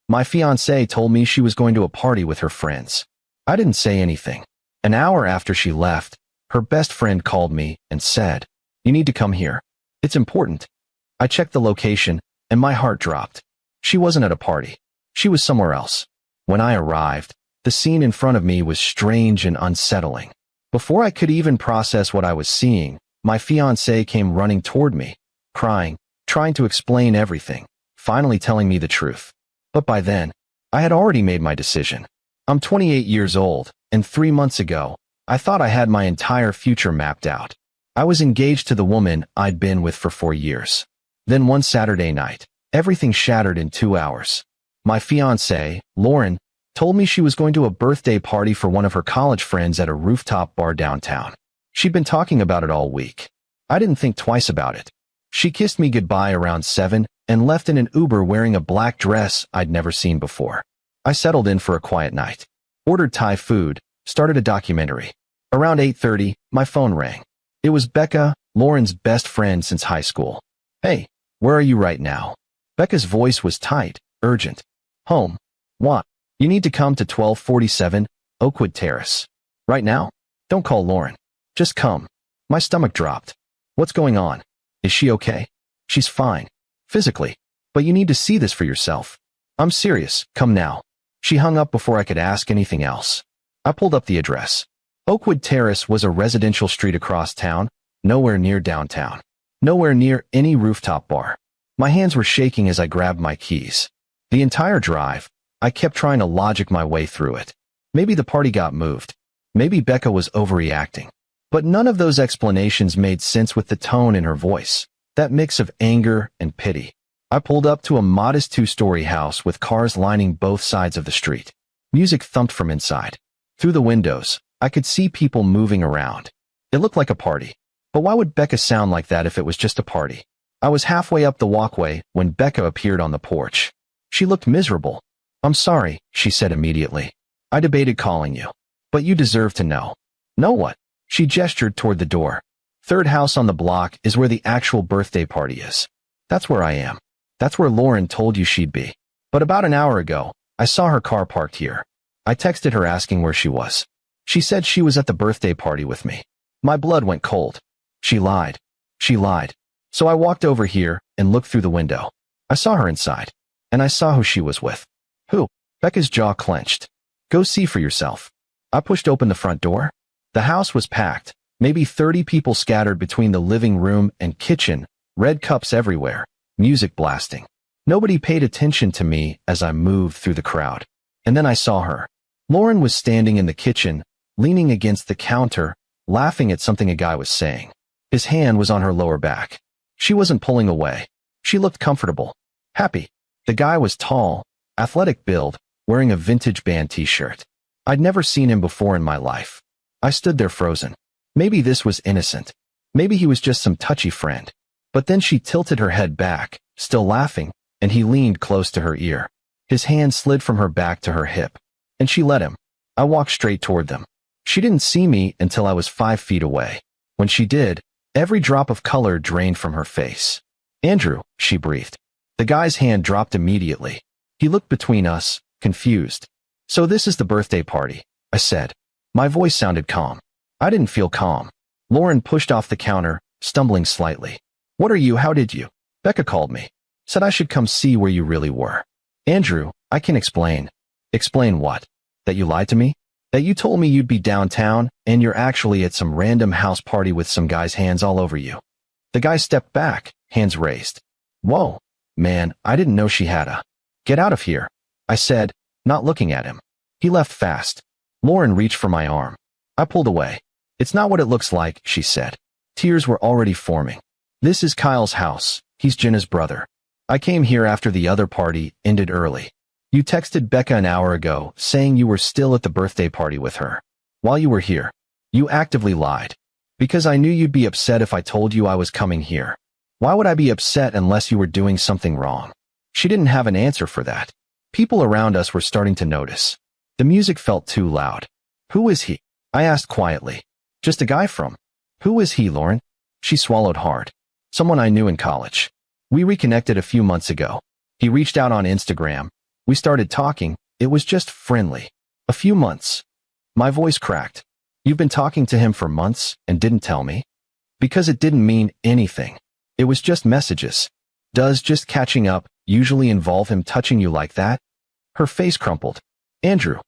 My fiancée told me she was going to a party with her friends. I didn't say anything. An hour after she left, her best friend called me and said, "You need to come here. It's important." I checked the location, and my heart dropped. She wasn't at a party. She was somewhere else. When I arrived, the scene in front of me was strange and unsettling. Before I could even process what I was seeing, my fiancée came running toward me, crying, trying to explain everything, finally telling me the truth. But by then, I had already made my decision. I'm 28 years old, and 3 months ago, I thought I had my entire future mapped out. I was engaged to the woman I'd been with for 4 years. Then one Saturday night, everything shattered in 2 hours. My fiancée, Lauren, told me she was going to a birthday party for one of her college friends at a rooftop bar downtown. She'd been talking about it all week. I didn't think twice about it. She kissed me goodbye around 7 and left in an Uber wearing a black dress I'd never seen before. I settled in for a quiet night, ordered Thai food, started a documentary. Around 8:30, my phone rang. It was Becca, Lauren's best friend since high school. "Hey, where are you right now?" Becca's voice was tight, urgent. "Home. What? You need to come to 1247 Oakwood Terrace. Right now? Don't call Lauren. Just come." My stomach dropped. "What's going on? Is she okay?" "She's fine. Physically. But you need to see this for yourself." "I'm serious. Come now." She hung up before I could ask anything else. I pulled up the address. Oakwood Terrace was a residential street across town, nowhere near downtown. Nowhere near any rooftop bar. My hands were shaking as I grabbed my keys. The entire drive, I kept trying to logic my way through it. Maybe the party got moved. Maybe Becca was overreacting. But none of those explanations made sense with the tone in her voice, that mix of anger and pity. I pulled up to a modest 2-story house with cars lining both sides of the street. Music thumped from inside. Through the windows, I could see people moving around. It looked like a party. But why would Becca sound like that if it was just a party? I was halfway up the walkway when Becca appeared on the porch. She looked miserable. "I'm sorry," she said immediately. "I debated calling you. But you deserve to know." "Know what?" She gestured toward the door. "Third house on the block is where the actual birthday party is. That's where I am. That's where Lauren told you she'd be. But about an hour ago, I saw her car parked here. I texted her asking where she was. She said she was at the birthday party with me. My blood went cold. She lied. She lied. So I walked over here and looked through the window. I saw her inside. And I saw who she was with." "Who?" Becca's jaw clenched. "Go see for yourself." I pushed open the front door. The house was packed, maybe 30 people scattered between the living room and kitchen, red cups everywhere, music blasting. Nobody paid attention to me as I moved through the crowd. And then I saw her. Lauren was standing in the kitchen, leaning against the counter, laughing at something a guy was saying. His hand was on her lower back. She wasn't pulling away. She looked comfortable, happy. The guy was tall, athletic build, wearing a vintage band t-shirt. I'd never seen him before in my life. I stood there frozen. Maybe this was innocent. Maybe he was just some touchy friend. But then she tilted her head back, still laughing, and he leaned close to her ear. His hand slid from her back to her hip, and she let him. I walked straight toward them. She didn't see me until I was 5 feet away. When she did, every drop of color drained from her face. "Andrew," she breathed. The guy's hand dropped immediately. He looked between us, confused. "So this is the birthday party," I said. My voice sounded calm. I didn't feel calm. Lauren pushed off the counter, stumbling slightly. "What are you? How did you?" "Becca called me. Said I should come see where you really were." "Andrew, I can explain." "Explain what? That you lied to me? That you told me you'd be downtown, and you're actually at some random house party with some guy's hands all over you?" The guy stepped back, hands raised. "Whoa, man, I didn't know she had a..." "Get out of here," I said, not looking at him. He left fast. Lauren reached for my arm. I pulled away. "It's not what it looks like," she said. Tears were already forming. "This is Kyle's house. He's Jenna's brother. I came here after the other party ended early. You texted Becca an hour ago saying you were still at the birthday party with her. While you were here, you actively lied. Because I knew you'd be upset if I told you I was coming here. Why would I be upset unless you were doing something wrong?" She didn't have an answer for that. People around us were starting to notice. The music felt too loud. "Who is he?" I asked quietly. "Just a guy from..." "Who is he, Lauren?" She swallowed hard. "Someone I knew in college. We reconnected a few months ago. He reached out on Instagram, We started talking. It was just friendly. A few months. My voice cracked. You've been talking to him for months and didn't tell me? Because it didn't mean anything. It was just messages. Does just catching up usually involve him touching you like that? Her face crumpled. Andrew,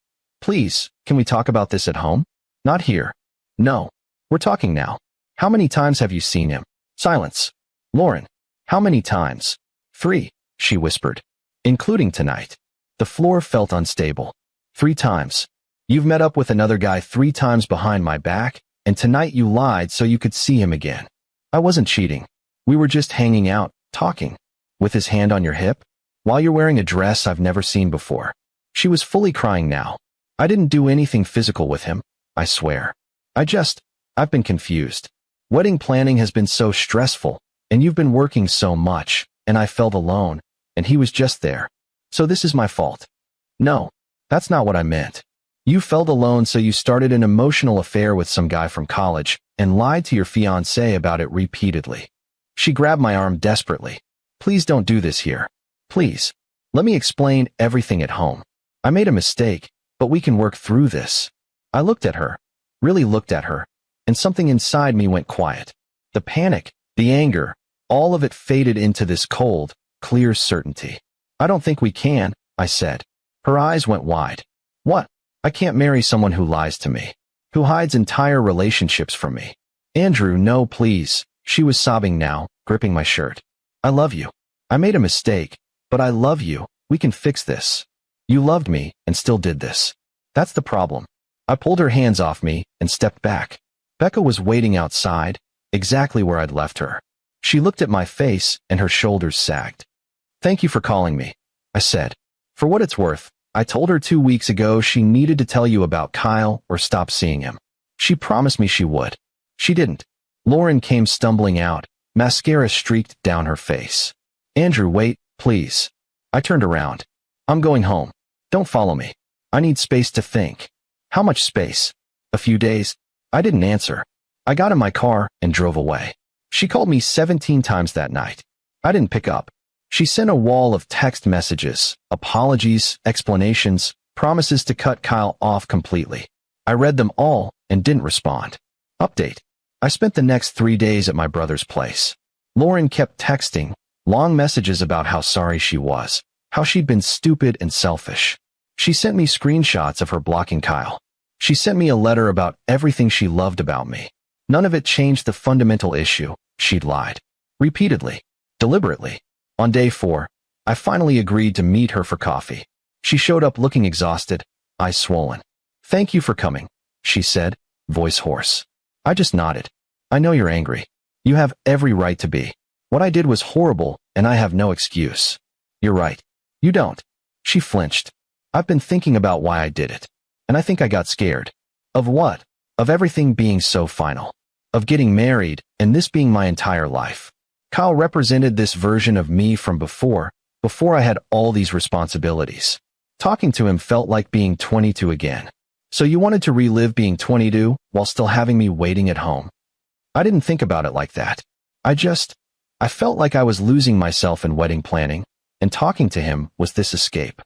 please, can we talk about this at home? Not here. No. We're talking now. How many times have you seen him? Silence. Lauren, how many times? 3, she whispered. Including tonight. The floor felt unstable. 3 times. You've met up with another guy 3 times behind my back, and tonight you lied so you could see him again. I wasn't cheating. We were just hanging out, talking. With his hand on your hip? While you're wearing a dress I've never seen before. She was fully crying now. I didn't do anything physical with him, I swear. I've been confused. Wedding planning has been so stressful, and you've been working so much, and I felt alone, and he was just there. So this is my fault. No, that's not what I meant. You felt alone, so you started an emotional affair with some guy from college and lied to your fiancé about it repeatedly. She grabbed my arm desperately. Please don't do this here. Please. Let me explain everything at home. I made a mistake, but we can work through this. I looked at her, really looked at her, and something inside me went quiet. The panic, the anger, all of it faded into this cold, clear certainty. I don't think we can, I said. Her eyes went wide. What? I can't marry someone who lies to me, who hides entire relationships from me. Andrew, no, please. She was sobbing now, gripping my shirt. I love you. I made a mistake, but I love you. We can fix this. You loved me and still did this. That's the problem. I pulled her hands off me and stepped back. Becca was waiting outside, exactly where I'd left her. She looked at my face and her shoulders sagged. Thank you for calling me, I said. For what it's worth, I told her 2 weeks ago she needed to tell you about Kyle or stop seeing him. She promised me she would. She didn't. Lauren came stumbling out, mascara streaked down her face. Andrew, wait, please. I turned around. I'm going home. Don't follow me. I need space to think. How much space? A few days. I didn't answer. I got in my car and drove away. She called me 17 times that night. I didn't pick up. She sent a wall of text messages, apologies, explanations, promises to cut Kyle off completely. I read them all and didn't respond. Update. I spent the next 3 days at my brother's place. Lauren kept texting, long messages about how sorry she was, how she'd been stupid and selfish. She sent me screenshots of her blocking Kyle. She sent me a letter about everything she loved about me. None of it changed the fundamental issue. She'd lied. Repeatedly. Deliberately. On day 4, I finally agreed to meet her for coffee. She showed up looking exhausted, eyes swollen. Thank you for coming, she said, voice hoarse. I just nodded. I know you're angry. You have every right to be. What I did was horrible, and I have no excuse. You're right. You don't. She flinched. I've been thinking about why I did it. And I think I got scared. Of what? Of everything being so final. Of getting married, and this being my entire life. Kyle represented this version of me from before I had all these responsibilities. Talking to him felt like being 22 again. So you wanted to relive being 22 while still having me waiting at home? I didn't think about it like that. I felt like I was losing myself in wedding planning, and talking to him was this escape.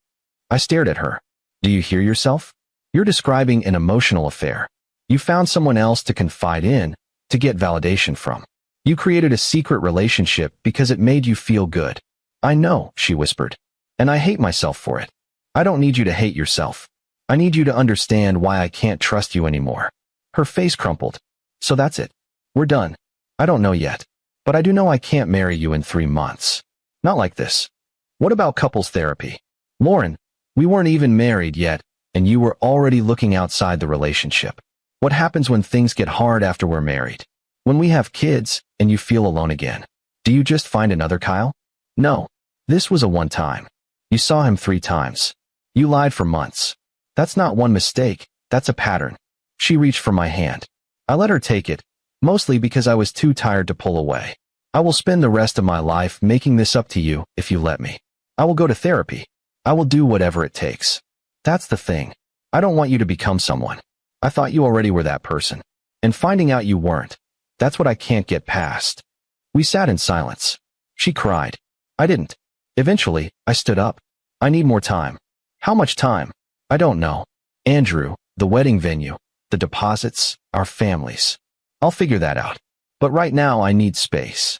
I stared at her. Do you hear yourself? You're describing an emotional affair. You found someone else to confide in, to get validation from. You created a secret relationship because it made you feel good. I know, she whispered. And I hate myself for it. I don't need you to hate yourself. I need you to understand why I can't trust you anymore. Her face crumpled. So that's it. We're done. I don't know yet. But I do know I can't marry you in 3 months. Not like this. What about couples therapy? Lauren, we weren't even married yet, and you were already looking outside the relationship. What happens when things get hard after we're married? When we have kids, and you feel alone again? Do you just find another Kyle? No. This was a one-time. You saw him 3 times. You lied for months. That's not one mistake, that's a pattern. She reached for my hand. I let her take it, mostly because I was too tired to pull away. I will spend the rest of my life making this up to you if you let me. I will go to therapy. I will do whatever it takes. That's the thing. I don't want you to become someone. I thought you already were that person. And finding out you weren't. That's what I can't get past. We sat in silence. She cried. I didn't. Eventually, I stood up. I need more time. How much time? I don't know. Andrew, the wedding venue, the deposits, our families. I'll figure that out. But right now I need space.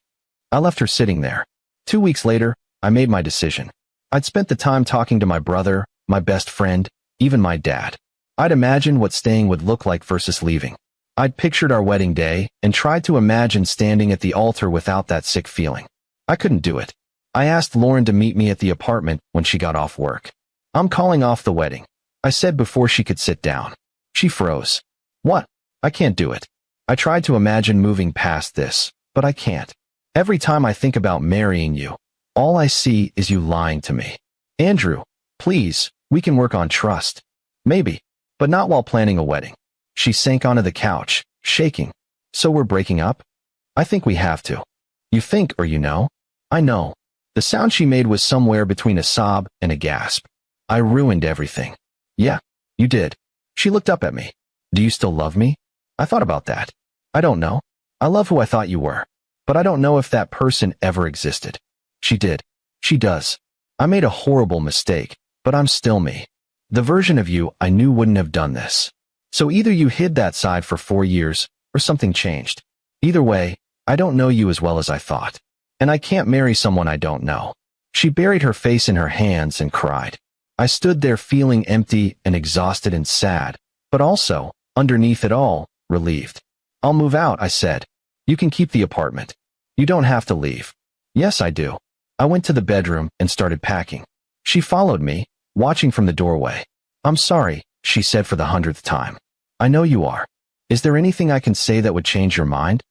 I left her sitting there. 2 weeks later, I made my decision. I'd spent the time talking to my brother, my best friend, even my dad. I'd imagined what staying would look like versus leaving. I'd pictured our wedding day and tried to imagine standing at the altar without that sick feeling. I couldn't do it. I asked Lauren to meet me at the apartment when she got off work. I'm calling off the wedding, I said before she could sit down. She froze. What? I can't do it. I tried to imagine moving past this, but I can't. Every time I think about marrying you, all I see is you lying to me. Andrew, please, we can work on trust. Maybe, but not while planning a wedding. She sank onto the couch, shaking. So we're breaking up? I think we have to. You think or you know? I know. The sound she made was somewhere between a sob and a gasp. I ruined everything. Yeah, you did. She looked up at me. Do you still love me? I thought about that. I don't know. I love who I thought you were. But I don't know if that person ever existed. She did. She does. I made a horrible mistake, but I'm still me. The version of you I knew wouldn't have done this. So either you hid that side for 4 years, or something changed. Either way, I don't know you as well as I thought. And I can't marry someone I don't know. She buried her face in her hands and cried. I stood there feeling empty and exhausted and sad, but also, underneath it all, relieved. I'll move out, I said. You can keep the apartment. You don't have to leave. Yes, I do. I went to the bedroom and started packing. She followed me, watching from the doorway. I'm sorry, she said for the 100th time. I know you are. Is there anything I can say that would change your mind?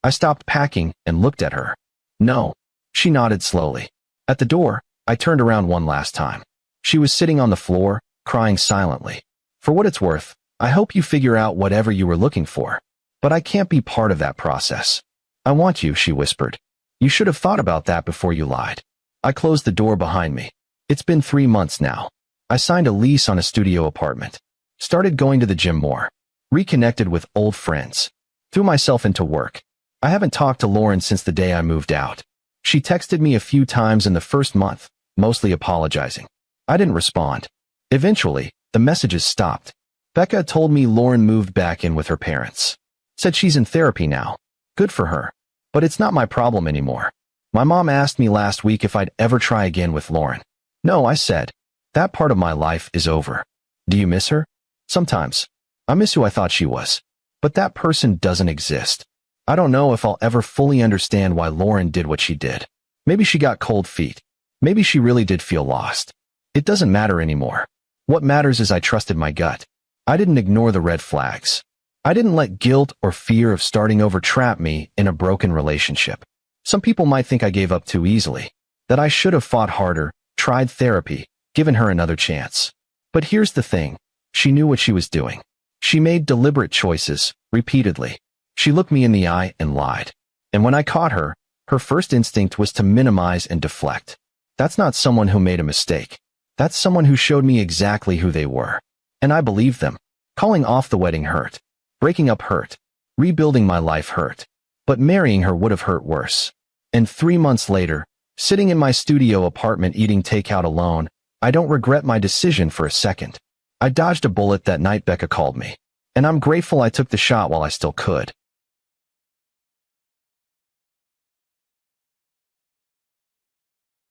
I stopped packing and looked at her. No. She nodded slowly. At the door, I turned around one last time. She was sitting on the floor, crying silently. For what it's worth, I hope you figure out whatever you were looking for. But I can't be part of that process. I want you, she whispered. You should have thought about that before you lied. I closed the door behind me. It's been 3 months now. I signed a lease on a studio apartment. Started going to the gym more. Reconnected with old friends. Threw myself into work. I haven't talked to Lauren since the day I moved out. She texted me a few times in the first month, mostly apologizing. I didn't respond. Eventually, the messages stopped. Becca told me Lauren moved back in with her parents. Said she's in therapy now. Good for her. But it's not my problem anymore. My mom asked me last week if I'd ever try again with Lauren. No, I said. That part of my life is over. Do you miss her? Sometimes. I miss who I thought she was. But that person doesn't exist. I don't know if I'll ever fully understand why Lauren did what she did. Maybe she got cold feet. Maybe she really did feel lost. It doesn't matter anymore. What matters is I trusted my gut. I didn't ignore the red flags. I didn't let guilt or fear of starting over trap me in a broken relationship. Some people might think I gave up too easily, that I should have fought harder, tried therapy, given her another chance. But here's the thing. She knew what she was doing. She made deliberate choices, repeatedly. She looked me in the eye and lied. And when I caught her, her first instinct was to minimize and deflect. That's not someone who made a mistake. That's someone who showed me exactly who they were. And I believed them. Calling off the wedding hurt. Breaking up hurt. Rebuilding my life hurt. But marrying her would have hurt worse. And 3 months later, sitting in my studio apartment eating takeout alone, I don't regret my decision for a second. I dodged a bullet that night Becca called me. And I'm grateful I took the shot while I still could.